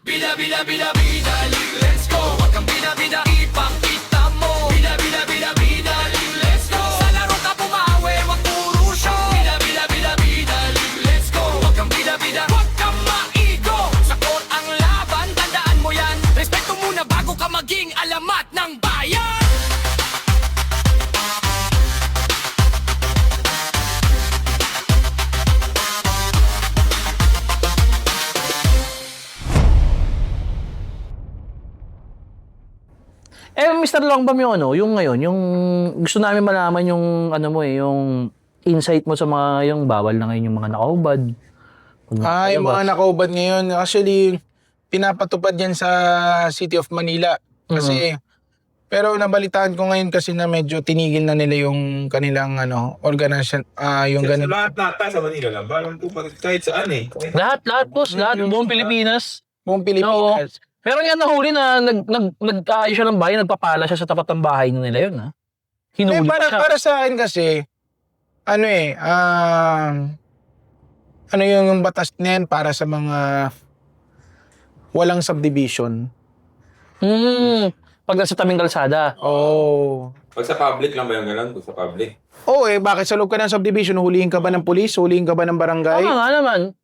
Bida, bida, bida, bida, let's go. Wag kang bida, bida, ipakita mo. Bida, bida, bida, bida, let's go. Sa laro ka bumawi, wag puro show. Bida, bida, bida, bida, let's go. Wag kang bida, bida, wag kang maigo. Sa court ang laban, tandaan mo yan. Respeto muna bago ka maging alamat ng bayan. Mr. Longbam, yung ano, yung ngayon, yung gusto namin malaman yung ano mo yung insight mo sa mga yung bawal na ngayon yung mga nakaubad. Yung mga nakaubad ngayon, actually, pinapatupad yan sa City of Manila. Kasi, pero nabalitaan ko ngayon kasi na medyo tinigil na nila yung kanilang organization, yung Sa ganun. lahat nata sa Manila lang. Balang po kahit saan eh. Lahat, boss, lahat, buong Pilipinas. Buong Pilipinas. Meron yan nahuli na nag-aayos siya ng bahay, nagpapala siya sa tapat ng bahay nila yun, ha? Hinuli pa siya. Para sa akin kasi, yung batas niyan para sa mga walang subdivision. Pag nasa tabing kalsada. Oh. Pag sa public lang ba yung gano'n? Pag sa public. Bakit sa loob ka ng subdivision, hulihin ka ba ng pulis? Hulihin ka ba ng barangay? Tama nga naman.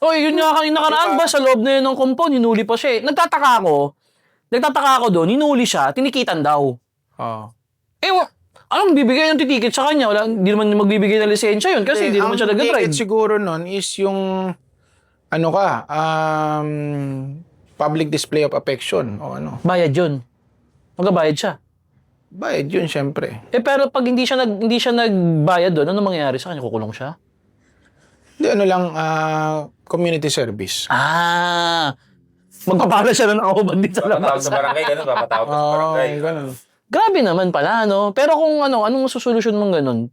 Yun nga kanina nakaraan ba sa loob na yun ng compound, hinuli pa siya. Nagtataka ako doon, hinuli siya, tinikitan daw. Oh. Anong bibigay ng titikit sa kanya? Wala, hindi naman magbibigay ng lisensya yun kasi hindi naman siya Ang nag-drive. ticket siguro nun is yung public display of affection o ano. Bayad yun. Magbabayad siya. Bayad yun, syempre. Pero pag hindi siya nagbayad doon, ano mangyayari sa kanya? Kukulong siya? Hindi, community service. Magpapala siya ng nakauban din sa Papatawag labas. sa barangay, gano'n. Papatawag sa barangay. Ganun. Grabe naman pala, no? Pero kung anong susolusyon mong ganun?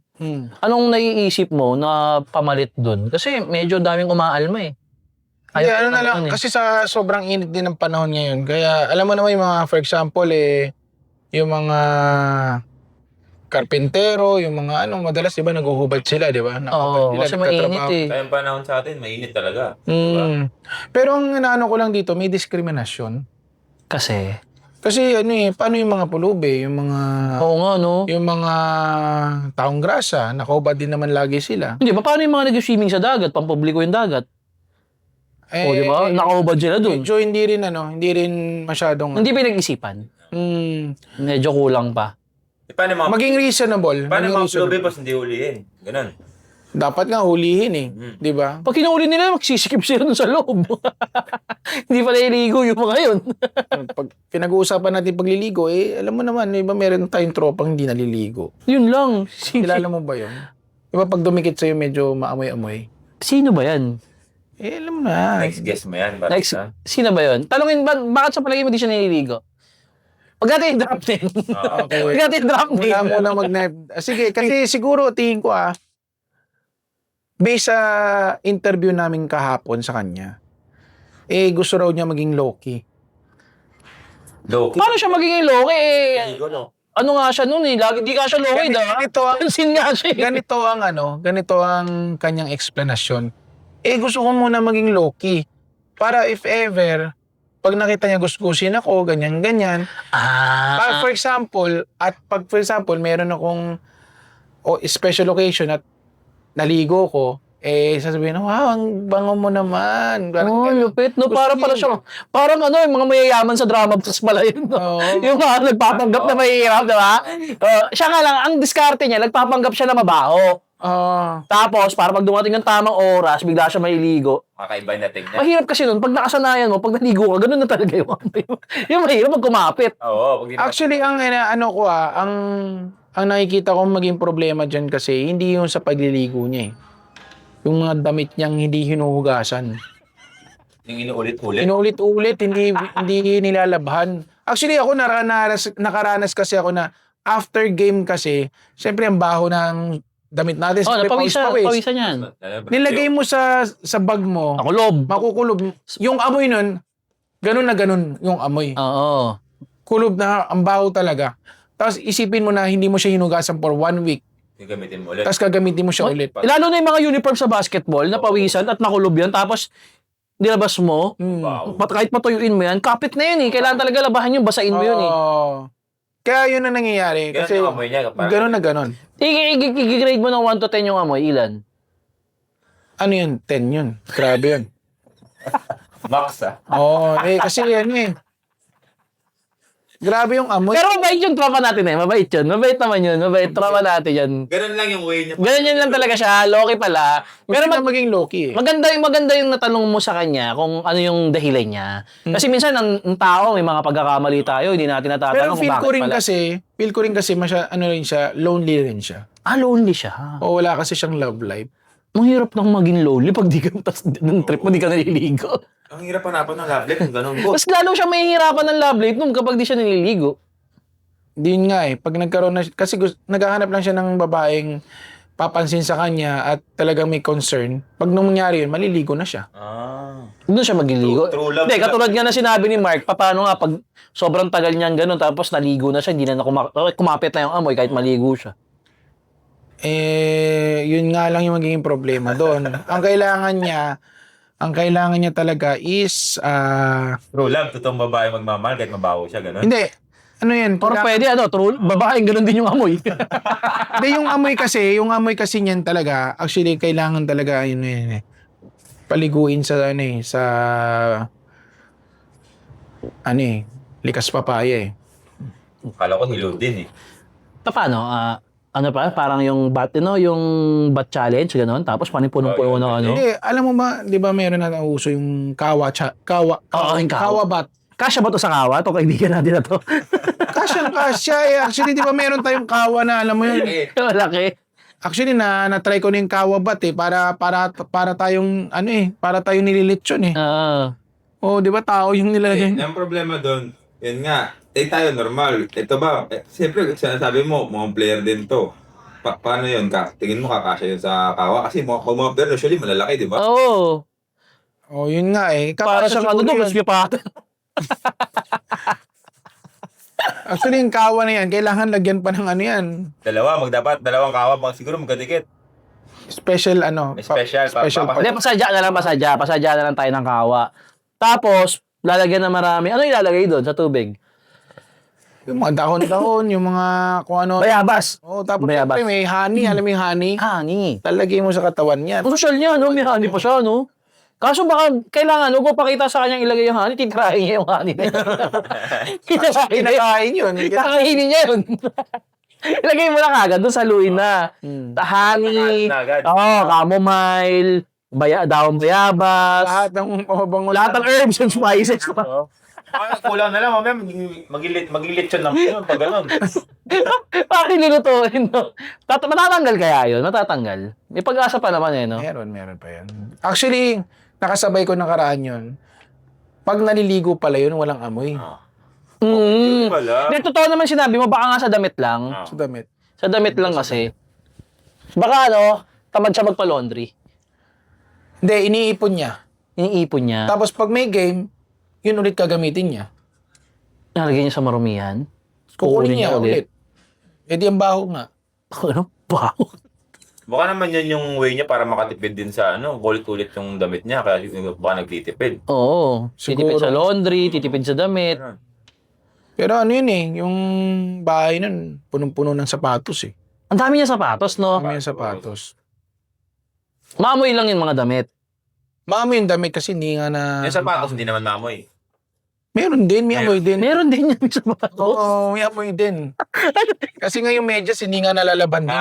Anong naiisip mo na pamalit doon? Kasi medyo daming umaalma eh. Kasi sa sobrang init din ng panahon ngayon. Kaya, alam mo naman yung mga, for example, yung mga karpentero, yung mga madalas, di ba, naguhubad sila, di ba? Oo, kasi mainit eh. Kaya yung panahon sa atin, mainit talaga. Pero ang inaano ko lang dito, may diskriminasyon. Kasi Paano yung mga pulubi, yung mga... Oo nga, no? Yung mga taong grasa, nakahubad din naman lagi sila. Hindi ba, paano yung mga nag-swimming sa dagat? Pampubliko yung dagat? Di ba? Nakahubad sila dun. Medyo hindi rin masyadong... Hindi pinag-isipan. Medyo kulang pa. Paano mga... Maging reasonable. Paano maging mga reasonable. pulubi pas hindi hulihin? Ganun. Dapat nga hulihin di ba? Pag kinuli nila, magsisikip sila dun sa loob. Hindi pa naliligo yung mga yun. Pag pinag-uusapan natin pagliligo, alam mo naman, iba meron tayong tropang hindi naliligo. Yun lang. Kilala mo ba yun? Iba pag dumikit sa'yo, medyo maamoy-amoy. Sino ba yan? Alam mo na. Next guess mo yan. Barista. Sino ba yun? Talungin, bakit sa palagay mo di siya naliligo? Pag natin yung drop name. Okay. Pag natin yung drop name. Wala muna Sige, kasi siguro tingin ko based sa interview namin kahapon sa kanya, gusto raw niya maging low-key. Loki. Paano siya magiging loki Ligo, no? Ano nga siya nun eh? Lagi di ka siya loki, Pansin nga siya eh. Ganito ang kanyang explanation. Gusto ko muna maging low-key. Para if ever, pag nakita niya gusgusin ako, ganyan-ganyan. For example, meron akong special occasion at naligo ko, sasabihin, wow, ang bango mo naman. Lupit, no? Parang yung mga mayayaman sa drama box pala yun, no? Yung mga nagpapanggap na mahihirap, di ba? Siya nga lang, ang diskarte niya, nagpapanggap siya na mabaho. Tapos, para pag dumating ng tamang oras, bigla siya maliligo. Kakaiba na tingnan. Mahirap kasi nun, pag nakasanayan mo, pag naligo ka, ganun na talaga yung yung mahirap pag kumapit. Oo. Actually, ang nakikita kong maging problema dyan kasi, hindi yung sa pagliligo niya Yung mga damit niyang hindi hinuhugasan. Yung inuulit-ulit. Inuulit-ulit, hindi nilalabhan. Actually, ako nakaranas kasi ako na after game kasi, syempre ang baho ng damit natin. Napawisan yan. Nilagay mo sa bag mo, makukulob. Yung amoy nun, ganun na ganun yung amoy. Oo. Kulob na, ang baho talaga. Tapos isipin mo na hindi mo siya hinugasan for 1 week. Gagamitin mo ulit. Tapos gagamitin mo siya ulit. Lalo na yung mga uniform sa basketball, napawisan at nakulob yan. Tapos, nilabas mo, Wow. kahit patuyuin mo yan, kapit na yun eh. Kailangan talaga labahan yung basain mo yun eh. Oo. Kaya yun ang nangyayari. Ganun Kasi yung amoy niya. Parang, ganun na ganun. I-grade mo ng 1 to 10 yung amoy, ilan? Ano yun? 10 yun. Grabe yun. Max ah. Oo. Kasi ano eh. Grabe yung amoy. Pero mabait yung tropa natin eh. Mabait yun. Mabait naman yun. Mabait. Tropa natin yan. Ganun lang yung way niya. Ganyan yun lang talaga siya. Loki pala. Pero Pero maging Loki eh. maganda yung natanong mo sa kanya kung ano yung dahilan niya. Kasi minsan ang tao, may mga pagkakamali tayo, hindi natin Pero natatanong kung feel bakit ko rin pala. kasi, ano rin siya, lonely rin siya. Lonely siya. O wala kasi siyang love life. Ang hirap nang maging lonely pag di ka, tas ng trip mo, di ka naliligo. Ang hirap hanapan ng love life kung ganun po. Mas lalo siya mahihirapan ng love life nung kapag di siya naliligo. Di yun nga eh. Pag nagkaroon na, kasi naghahanap lang siya ng babaeng papansin sa kanya at talagang may concern. Pag nung mangyari yun, maliligo na siya. Doon siya magliligo. True love. Hindi, katulad nga na sinabi ni Mark, paano nga pag sobrang tagal niyang ganun, tapos naligo na siya, hindi na kumapit na yung amoy kahit maligo siya. Yun nga lang yung magiging problema doon. Ang kailangan niya talaga is, True love, totoong babae magmamahal kahit mabaho siya, ganun. hindi, ano yan? Pero pwede, true, babaeng ganun din yung amoy. Hindi, yung amoy kasi niyan talaga, actually, kailangan talaga, yun eh, paliguin sa, likas papaya eh. Kala ko nilo din eh. Paano? Parang yung yung bat challenge, gano'n. Tapos punong-puno ng ano. Hindi, alam mo ba, di ba meron na uso yung kawa yung kawa. bat. Kasya ba to sa kawa? Ito kaibigan natin na to. Kasya eh. Actually, di ba meron tayong kawa na, alam mo yun. Malaki. Actually, na-try ko na yung kawa bat eh. Para tayong, para tayong nililitsyon eh. Oh, di ba tao yung nilalagay? Ang problema doon, yun nga, tayo normal. Ito ba, siyempre, sinasabi mo, mga player din to. Paano yun? Tingin mo kakasya yun sa kawa? Kasi mga player usually malalaki, di ba? Oo. Oh, yun nga eh. Para siyang ano doon, mas pipatan. Actually, yung kawa na yan, kailangan lagyan pa ng ano yan. Dalawang kawa, siguro magkadikit. Special May special, special pa- Hindi, pasadya na lang, pasadya na lang tayo ng kawa. Tapos, lalagyan na marami. Ano ilalagay doon sa tubig? Yung mga dahon-dahon, yung mga kung ano. Bayabas. Oh, tapos Bayabas. siyempre may honey. Alam mo yung honey? Honey. Talagay mo sa katawan niya. Ang social niya, no? May honey pa siya, no? Kaso baka kailangan, huwag mo pakita sa kanyang ilagay yung honey, titirahin niya yung honey na yun. Kinakain yun. Kakainin niya yun. Ilagay mo lang agad doon sa luin na. Honey, Na agad. chamomile, dahon bayabas, Lahat ng mabango. lahat ng herbs and spices. Kulang na lang, mamaya maging lechon lang yun pag ganun. Bakit nilutuin, no? Matatanggal kaya yun? Matatanggal. May pag-asa pa naman eh, no? Meron pa yan. Actually, nakasabay ko nakaraan yun. Pag naliligo pala yun, walang amoy. Wala. Hindi, totoo naman sinabi mo, baka nga sa damit lang. Sa damit. Sa damit lang kasi. Baka tamad siya magpa-laundry. Hindi, iniipon niya. Iniipon niya. Tapos pag may game, yun ulit gagamitin niya. Nalagay niya sa marumihan. Kukunin niya ulit. Eh di ang baho nga. Ano? Wow. Baka naman yun yung way niya para makatipid din sa ulit-ulit yung damit niya kaya baka nagtitipid. Oo. Titipid Siguro. sa laundry, titipid sa damit. Pero ano yun eh, yung bahay nun, punong-puno ng sapatos eh. Ang dami niya sapatos, no? May sapatos. Maamoy lang yung mga damit. Mami yung damit kasi hindi nga na... Yung sapatos hindi naman maamoy. Meron din, may amoy din. Meron din yung sapatos. Oo, may amoy din. Kasi nga yung medyas hindi nga nalalaban din.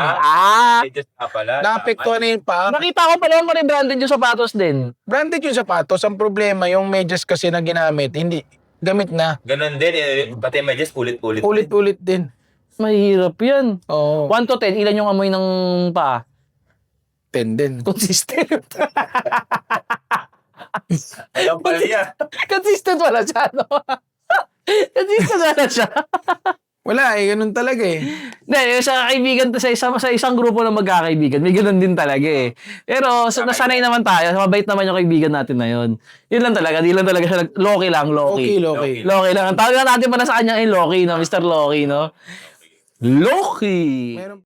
Just pala. Naapektuhan na yun pa. Nakita ko pala yung branded yung sapatos din. Branded yung sapatos. Ang problema, yung medyas kasi na ginamit, hindi, gamit na. Ganun din, pati may just ulit-ulit. Ulit-ulit din. Mahirap yan. Oo. 1 to 10, ilan yung amoy ng paa? 10 din. Consistent. Alam pala niya. Consistent wala siya, no? Consistent wala siya. Wala eh, ganun talaga eh. Hindi, sa kaibigan, sa isang grupo ng magkakaibigan, may ganun din talaga eh. Pero nasanay naman tayo, mabait naman yung kaibigan natin na yun. Yun lang talaga, di lang talaga siya, Loki lang, Loki. Okay. Loki lang. Ang tawag na natin pala sa kanya ay Loki, no? Mr. Loki, no? Loki! Meron